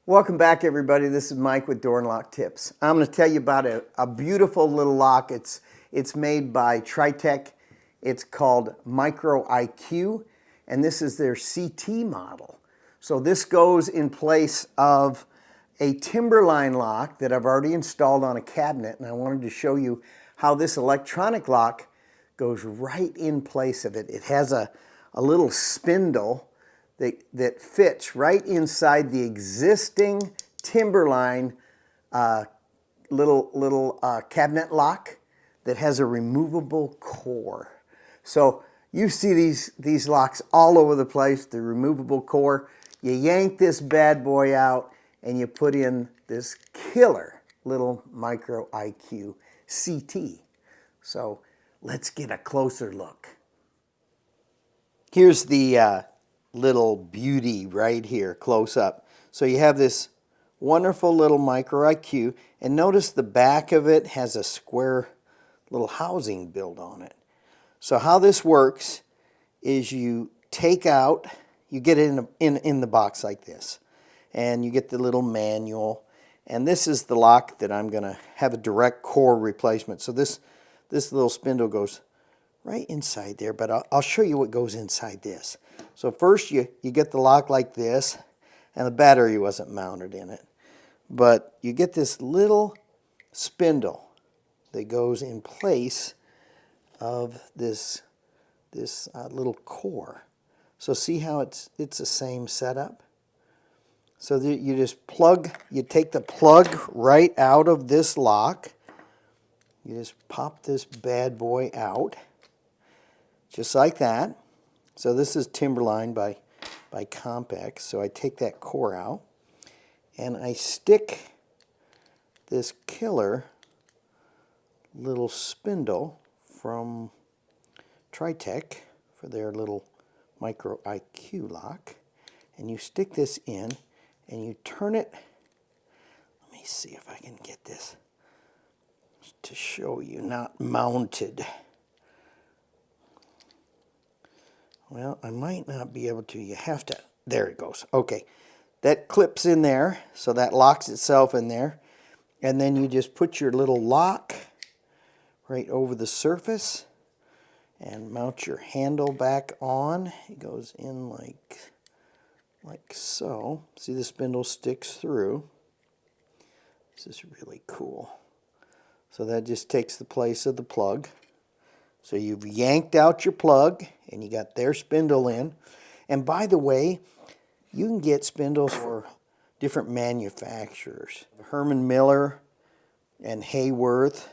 Welcome back, everybody. This is Mike with Door and Lock Tips. I'm going to tell you about a beautiful little lock. It's made by Triteq. It's called MicroIQ, and this is their CT model. So this goes in place of a Timberline lock that I've already installed on a cabinet, and I wanted to show you how this electronic lock goes right in place of it. It has a little spindle that fits right inside the existing Timberline little cabinet lock that has a removable core. So you see these locks all over the place, the removable core. You yank this bad boy out and you put in this killer little MicroIQ CT. So let's get a closer look. Here's the little beauty right here, close up. So you have this wonderful little MicroIQ, and notice the back of it has a square little housing built on it. So how this works is you take out, you get it in the box like this, and you get the little manual, and this is the lock that I'm going to have a direct core replacement. So this little spindle goes right inside there, but I'll show you what goes inside this. So first you get the lock like this, and the battery wasn't mounted in it. But you get this little spindle that goes in place of this little core. So see how it's the same setup? So you just you take the plug right out of this lock. You just pop this bad boy out, just like that. So this is Timberline by Compex. So I take that core out, and I stick this killer little spindle from Triteq for their little MicroIQ lock, and you stick this in, and you turn it. Let me see if I can get this to show you, not mounted. Well, I might not be able to. You have to. There it goes. Okay. That clips in there, so that locks itself in there. And then you just put your little lock right over the surface and mount your handle back on. It goes in like so. See, the spindle sticks through. This is really cool. So that just takes the place of the plug. So you've yanked out your plug, and you got their spindle in. And by the way, you can get spindles for different manufacturers. Herman Miller and Hayworth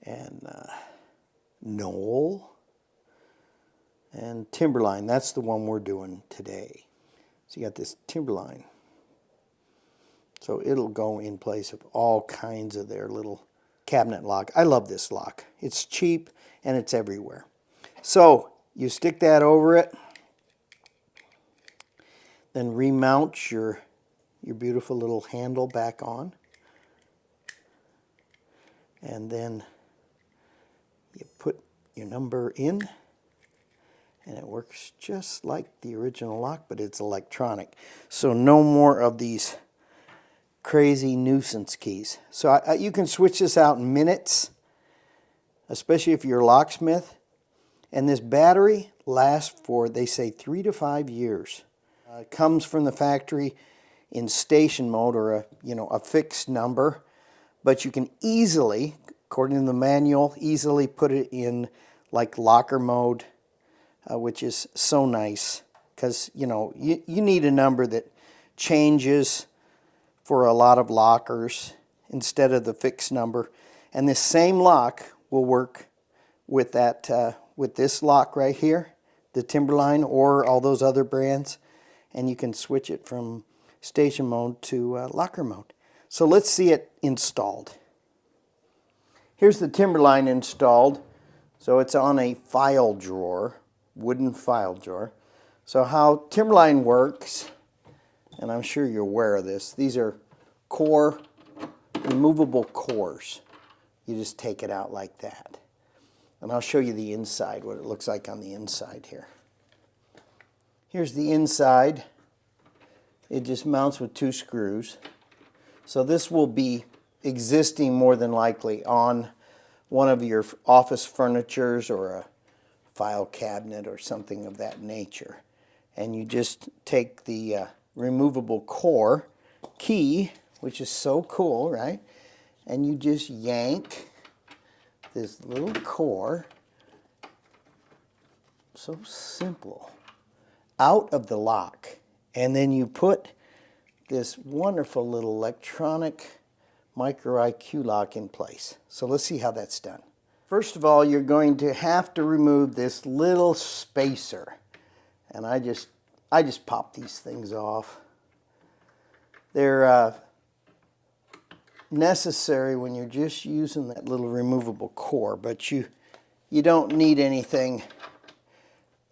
and Knoll and Timberline. That's the one we're doing today. So you got this Timberline. So it'll go in place of all kinds of their little cabinet lock. I love this lock. It's cheap and it's everywhere. So you stick that over it, then remount your beautiful little handle back on, and then you put your number in, and it works just like the original lock, but it's electronic. So no more of these crazy nuisance keys. So you can switch this out in minutes, especially if you're a locksmith. And this battery lasts for, they say, 3 to 5 years. It comes from the factory in station mode, or a fixed number, but you can easily, according to the manual, easily put it in like locker mode, which is so nice, because you need a number that changes for a lot of lockers instead of the fixed number. And this same lock will work with with this lock right here, the Timberline, or all those other brands, and you can switch it from station mode to locker mode. So let's see it installed. Here's the Timberline installed. So it's on a file drawer, wooden file drawer. So how Timberline works, and I'm sure you're aware of this, these are removable cores. You just take it out like that. And I'll show you the inside, what it looks like on the inside here. Here's the inside. It just mounts with 2 screws. So this will be existing more than likely on one of your office furnitures or a file cabinet or something of that nature. And you just take the removable core key, which is so cool, right? And you just yank this little core, so simple, out of the lock. And then you put this wonderful little electronic MicroIQ lock in place. So let's see how that's done. First of all, you're going to have to remove this little spacer. And I just pop these things off. They're necessary when you're just using that little removable core, but you don't need anything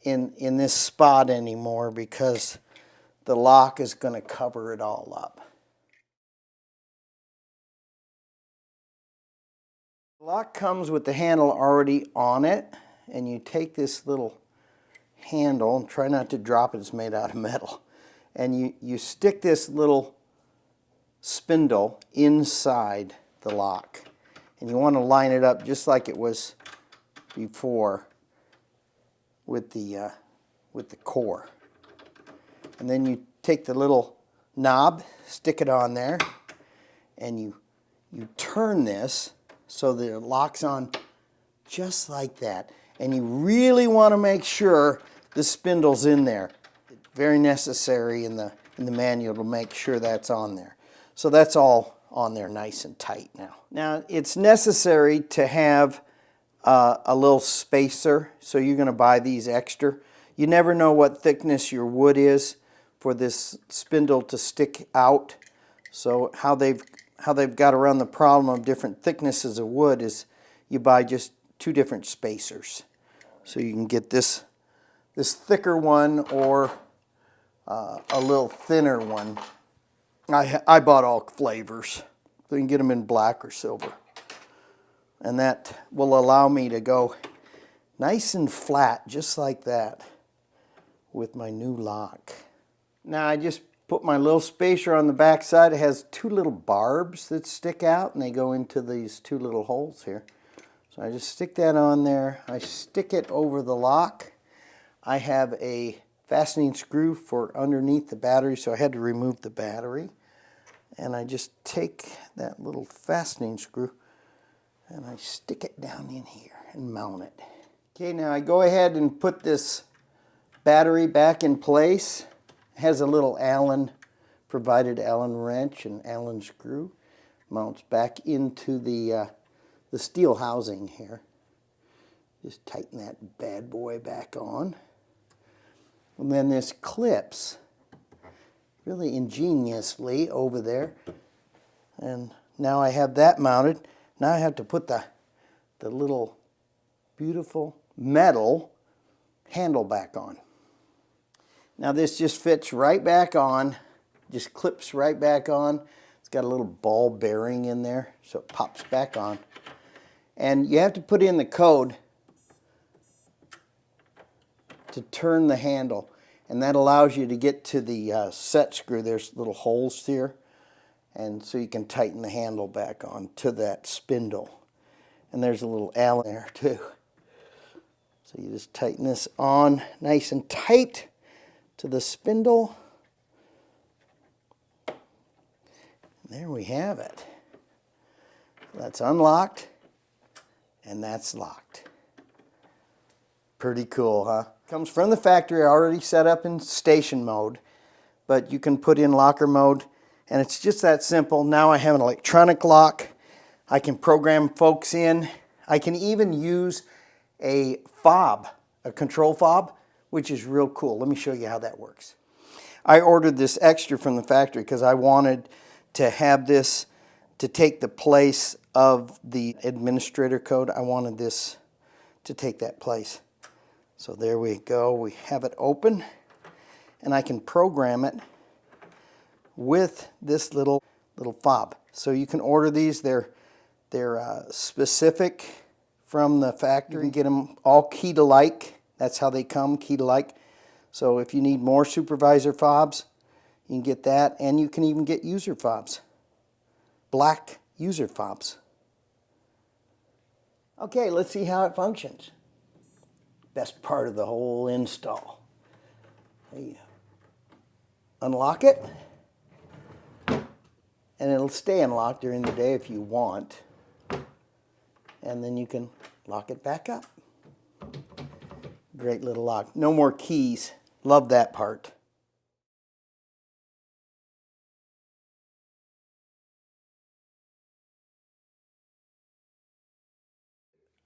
in this spot anymore because the lock is going to cover it all up. The lock comes with the handle already on it, and you take this little handle, and try not to drop it, it's made out of metal, and you stick this little spindle inside the lock, and you want to line it up just like it was before with the core. And then you take the little knob, stick it on there, and you turn this so that it locks on just like that. And you really want to make sure the spindle's in there. It's very necessary in the manual to make sure that's on there. So that's all on there nice and tight now. Now it's necessary to have a little spacer, so you're going to buy these extra. You never know what thickness your wood is for this spindle to stick out. So how they've got around the problem of different thicknesses of wood is you buy just 2 different spacers. So you can get this thicker one or a little thinner one. I bought all flavors. So you can get them in black or silver. And that will allow me to go nice and flat, just like that, with my new lock. Now I just put my little spacer on the back side. It has 2 little barbs that stick out, and they go into these 2 little holes here. So I just stick that on there. I stick it over the lock. I have a fastening screw for underneath the battery, so I had to remove the battery. And I just take that little fastening screw and I stick it down in here and mount it. Okay, now I go ahead and put this battery back in place. It has a little provided Allen wrench and Allen screw. Mounts back into the steel housing here. Just tighten that bad boy back on. And then this clips really ingeniously over there. And now I have that mounted. Now I have to put the little beautiful metal handle back on. Now this just fits right back on, just clips right back on. It's got a little ball bearing in there, so it pops back on. And you have to put in the code to turn the handle, and that allows you to get to the set screw. There's little holes here, and so you can tighten the handle back on to that spindle. And there's a little Allen there too. So you just tighten this on nice and tight to the spindle. And there we have it. That's unlocked, and that's locked. Pretty cool, huh? Comes from the factory already set up in station mode, but you can put in locker mode, and it's just that simple. Now I have an electronic lock. I can program folks in. I can even use a fob, a control fob, which is real cool. Let me show you how that works. I ordered this extra from the factory because I wanted to have this to take the place of the administrator code. I wanted this to take that place. So there we go. We have it open, and I can program it with this little fob. So you can order these. They're specific from the factory. You can get them all keyed alike. That's how they come, keyed alike. So if you need more supervisor fobs, You can get that, and you can even get user fobs. Black user fobs. Okay, let's see how it functions. Best part of the whole install. You unlock it, and it'll stay unlocked during the day if you want. And then you can lock it back up. Great little lock. No more keys. Love that part.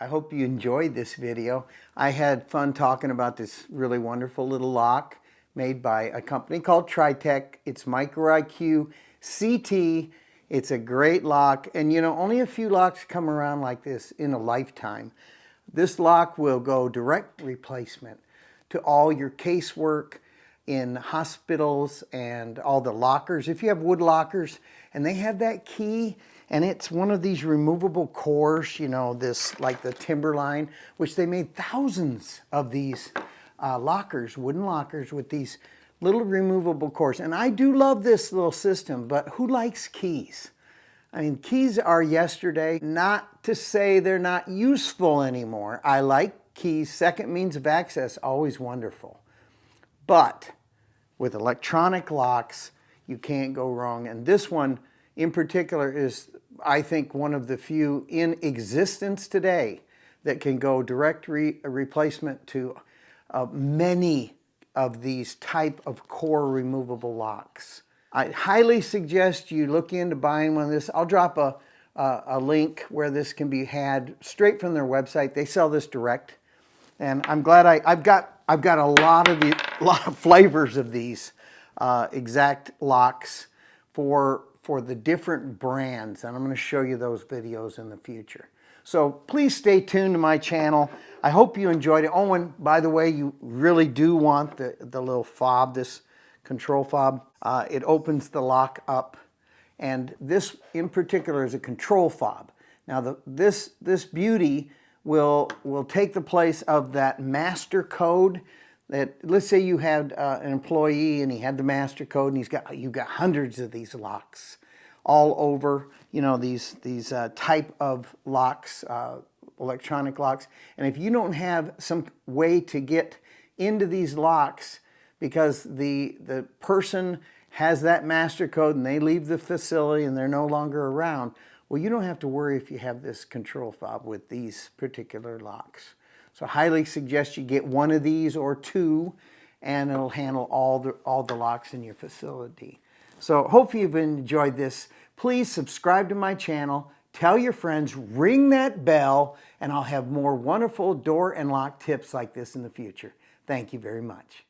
I hope you enjoyed this video. I had fun talking about this really wonderful little lock made by a company called Triteq. It's MicroIQ CT. It's a great lock, and you know, only a few locks come around like this in a lifetime. This lock will go direct replacement to all your casework in hospitals and all the lockers. If you have wood lockers and they have that key, and it's one of these removable cores, you know, this like the Timberline, which they made thousands of these lockers, wooden lockers with these little removable cores. And I do love this little system, but who likes keys? I mean, keys are yesterday. Not to say they're not useful anymore. I like keys. Second means of access, always wonderful. But with electronic locks, you can't go wrong. And this one in particular is, I think, one of the few in existence today that can go direct replacement to many of these type of core removable locks. I highly suggest you look into buying one of this. I'll drop a link where this can be had straight from their website. They sell this direct, and I'm glad I've got a lot of flavors of these exact locks for the different brands, and I'm going to show you those videos in the future. So please stay tuned to my channel. I hope you enjoyed it. Oh, and by the way, you really do want the little fob, this control fob. It opens the lock up, and this in particular is a control fob. Now this beauty will take the place of that master code. That, let's say you had an employee and he had the master code, and you've got hundreds of these locks all over, you know, these type of locks, electronic locks. And if you don't have some way to get into these locks because the person has that master code and they leave the facility and they're no longer around, well, you don't have to worry if you have this control fob with these particular locks. So I highly suggest you get one of these or two, and it'll handle all the locks in your facility. So hope you've enjoyed this. Please subscribe to my channel, tell your friends, ring that bell, and I'll have more wonderful door and lock tips like this in the future. Thank you very much.